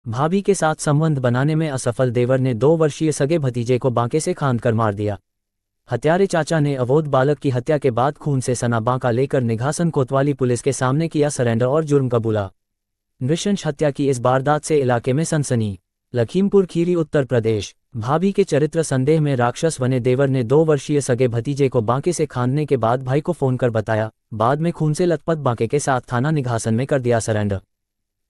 भाभी के साथ संबंध बनाने में असफल देवर ने 2 वर्षीय सगे भतीजे को बांके से खांद कर मार दिया। हत्यारे चाचा ने अबोध बालक की हत्या के बाद खून से सना बांका लेकर निघासन कोतवाली पुलिस के सामने किया सरेंडर और जुर्म कबूला। नृशंस हत्या की इस वारदात से इलाके में सनसनी। लखीमपुर खीरी उत्तर प्रदेश। भाभी के चरित्र संदेह में राक्षस बने देवर ने 2 वर्षीय सगे भतीजे को बांके से खांदने के बाद भाई को फोन कर बताया। बाद में खून से लथपथ बांके के साथ थाना निघासन में कर दिया सरेंडर।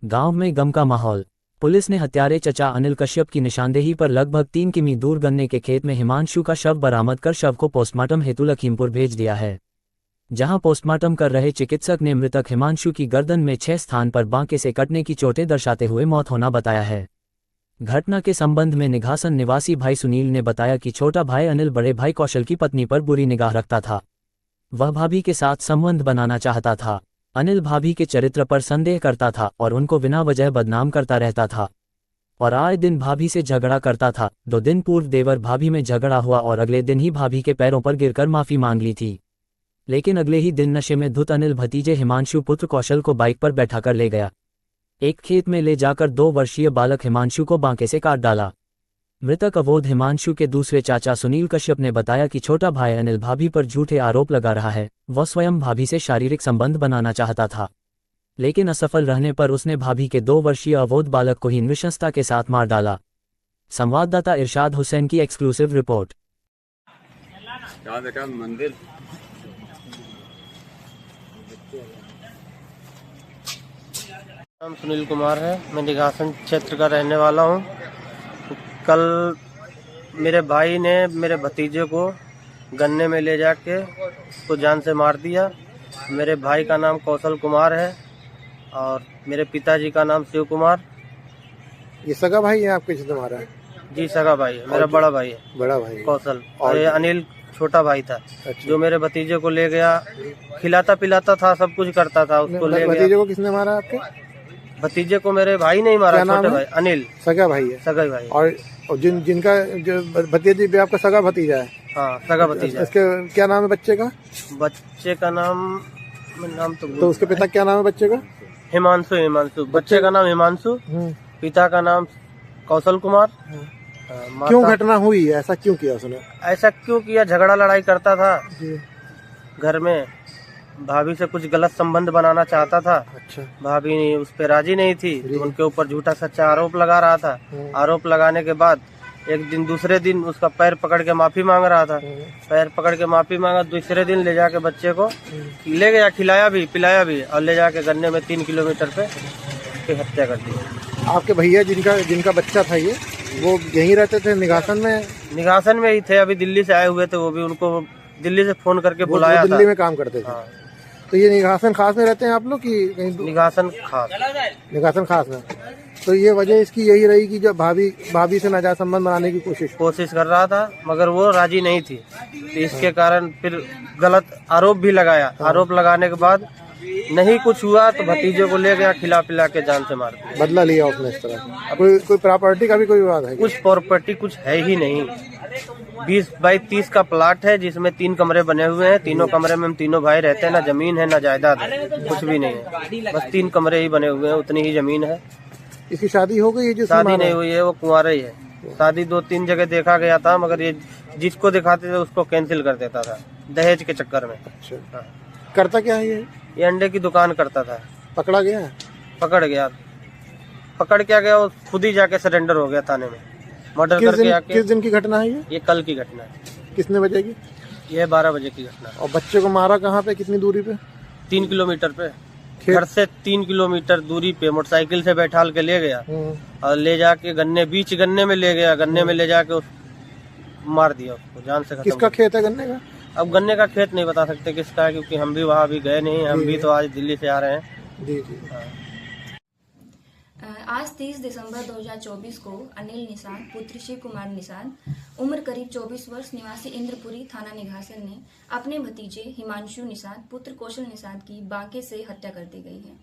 गांव में गम का माहौल। पुलिस ने हत्यारे चचा अनिल कश्यप की निशानदेही पर लगभग 3 किमी दूर गन्ने के खेत में हिमांशु का शव बरामद कर शव को पोस्टमार्टम हेतु लखीमपुर भेज दिया है, जहां पोस्टमार्टम कर रहे चिकित्सक ने मृतक हिमांशु की गर्दन में 6 स्थान पर बांके से कटने की चोटें दर्शाते हुए मौत होना बताया है। घटना के संबंध में निघासन निवासी भाई सुनील ने बताया कि छोटा भाई अनिल बड़े भाई कौशल की पत्नी पर बुरी निगाह रखता था। वह भाभी के साथ संबंध बनाना चाहता था। अनिल भाभी के चरित्र पर संदेह करता था और उनको बिना वजह बदनाम करता रहता था और आए दिन भाभी से झगड़ा करता था। 2 दिन पूर्व देवर भाभी में झगड़ा हुआ और अगले दिन ही भाभी के पैरों पर गिरकर माफी मांग ली थी, लेकिन अगले ही दिन नशे में धुत अनिल भतीजे हिमांशु पुत्र कौशल को बाइक पर बैठाकर ले गया। एक खेत में ले जाकर 2 वर्षीय बालक हिमांशु को बांके से काट डाला। मृतक अवोध हिमांशु के दूसरे चाचा सुनील कश्यप ने बताया कि छोटा भाई अनिल भाभी पर झूठे आरोप लगा रहा है। वह स्वयं भाभी से शारीरिक संबंध बनाना चाहता था, लेकिन असफल रहने पर उसने भाभी के 2 वर्षीय अवोध बालक को ही नृशंसता के साथ मार डाला। संवाददाता इरशाद हुसैन की एक्सक्लूसिव रिपोर्ट। मंदिर नाम सुनील कुमार है। मैं निघासन क्षेत्र का रहने वाला हूँ। कल मेरे भाई ने मेरे भतीजे को गन्ने में ले जाके उसको जान से मार दिया। मेरे भाई का नाम कौशल कुमार है और मेरे पिताजी का नाम शिव कुमार। ये सगा भाई है आपके जिसने मारा है? जी सगा भाई है, मेरा बड़ा भाई है। बड़ा भाई कौशल। और ये अनिल छोटा भाई था। अच्छा। जो मेरे भतीजे को ले गया, खिलाता पिलाता था, सब कुछ करता था, उसको ले गया। भतीजे को किसने मारा आपके? भतीजे को मेरे भाई नहीं मारा, छोटे भाई अनिल। सगा भाई है? सगा भाई। और जिनका जो भतीजे भी आपका सगा भतीजा है? हाँ सगा भतीजा। इसके क्या नाम है बच्चे का? बच्चे का नाम तो उसके पिता क्या नाम है बच्चे का? हिमांशु। हिमांशु बच्चे का नाम हिमांशु, पिता का नाम कौशल कुमार। क्यों घटना हुई, ऐसा क्यों किया उसने? ऐसा क्यों किया, झगड़ा लड़ाई करता था घर में, भाभी से कुछ गलत संबंध बनाना चाहता था। अच्छा। भाभी उस पर राजी नहीं थी, तो उनके ऊपर झूठा सच्चा आरोप लगा रहा था। आरोप लगाने के बाद एक दिन दूसरे दिन उसका पैर पकड़ के माफी मांग रहा था। पैर पकड़ के माफी मांगा, दूसरे दिन ले जाके बच्चे को ले गया, खिलाया भी पिलाया भी, और ले जाके गन्ने में 3 किलोमीटर पे उसकी हत्या कर दी। आपके भैया जिनका बच्चा था ये, वो यहीं रहते थे निघासन में? निघासन में ही थे, अभी दिल्ली से आए हुए थे। वो भी उनको दिल्ली से फोन करके बुलाया था। दिल्ली में काम करते थे। हाँ। तो ये निघासन खास में रहते हैं आप लोग कि कहीं? निघासन खास। निघासन खास में। तो ये वजह इसकी यही रही कि जब भाभी से नाजायज संबंध बनाने की कोशिश कर रहा था, मगर वो राजी नहीं थी। तो इसके कारण फिर गलत आरोप भी लगाया। आरोप लगाने के बाद नहीं कुछ हुआ तो भतीजे को ले गया, खिला पिला के जान से मार दिया। बदला लिया उसने इस तरह? कोई प्रॉपर्टी का भी कोई विवाद है? कुछ प्रॉपर्टी कुछ है ही नहीं। 20 बाई 30 का प्लाट है, जिसमें 3 कमरे बने हुए हैं। तीनों कमरे में हम तीनों भाई रहते हैं। ना जमीन है ना जायदाद है, कुछ भी नहीं है। बस 3 कमरे ही बने हुए हैं, उतनी ही जमीन है। इसकी शादी हो गई है? शादी नहीं हुई है, वो कुंवारा ही है। शादी 2-3 जगह देखा गया था, मगर ये जिसको दिखाते थे उसको कैंसिल कर देता था दहेज के चक्कर में। अच्छा। हाँ। करता क्या है ये अंडे की दुकान करता था। पकड़ा गया? पकड़ क्या गया, वो खुद ही जाके सरेंडर हो गया थाने में, मर्डर करके आके। किस दिन की घटना है ये? कल की घटना है। कितने बजे की? ये 12 बजे की घटना है। और बच्चे को मारा कहाँ पे, कितनी दूरी पे? 3 किलोमीटर पे, घर से 3 किलोमीटर दूरी पे मोटरसाइकिल से बैठाल के ले गया और ले जाके बीच गन्ने में ले गया। गन्ने में ले जाके मार दिया उसको, जान से खत्म। किसका खेत है गन्ने का? अब गन्ने का खेत नहीं बता सकते किसका है, क्योंकि हम भी वहाँ अभी गए नहीं। हम भी तो आज दिल्ली से आ रहे हैं। जी जी। आज 30 दिसंबर 2024 को अनिल निषाद पुत्र शिव कुमार निषाद उम्र करीब 24 वर्ष निवासी इंद्रपुरी थाना निघासन ने अपने भतीजे हिमांशु निषाद पुत्र कौशल निषाद की बांके से हत्या कर दी गई है।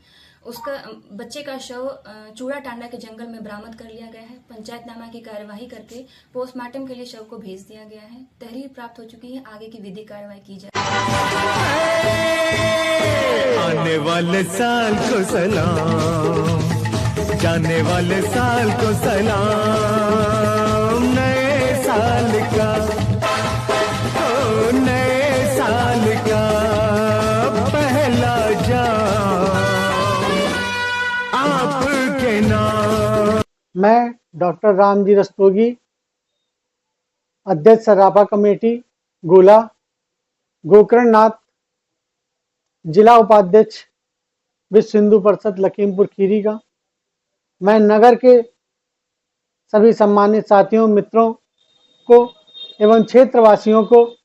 उसका बच्चे का शव चूड़ा टांडा के जंगल में बरामद कर लिया गया है। पंचायतनामा की कार्यवाही करके पोस्टमार्टम के लिए शव को भेज दिया गया है। तहरीर प्राप्त हो चुकी है, आगे की विधिक कार्रवाई की जाए। आने वाले साल को सलाम। जाने वाले साल को सलाम नए साल का, ओ नए साल का पहला जाम आपके नाम। मैं डॉक्टर रामजी रस्तोगी, अध्यक्ष सराफा कमेटी गोला, गोकर्ण नाथ, जिला उपाध्यक्ष विश्व हिंदू परिषद लखीमपुर खीरी का, मैं नगर के सभी सम्मानित साथियों मित्रों को एवं क्षेत्रवासियों को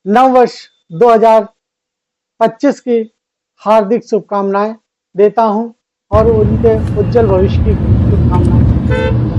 नव वर्ष 2025 की हार्दिक शुभकामनाएं देता हूं और उनके उज्जवल भविष्य की शुभकामनाएं।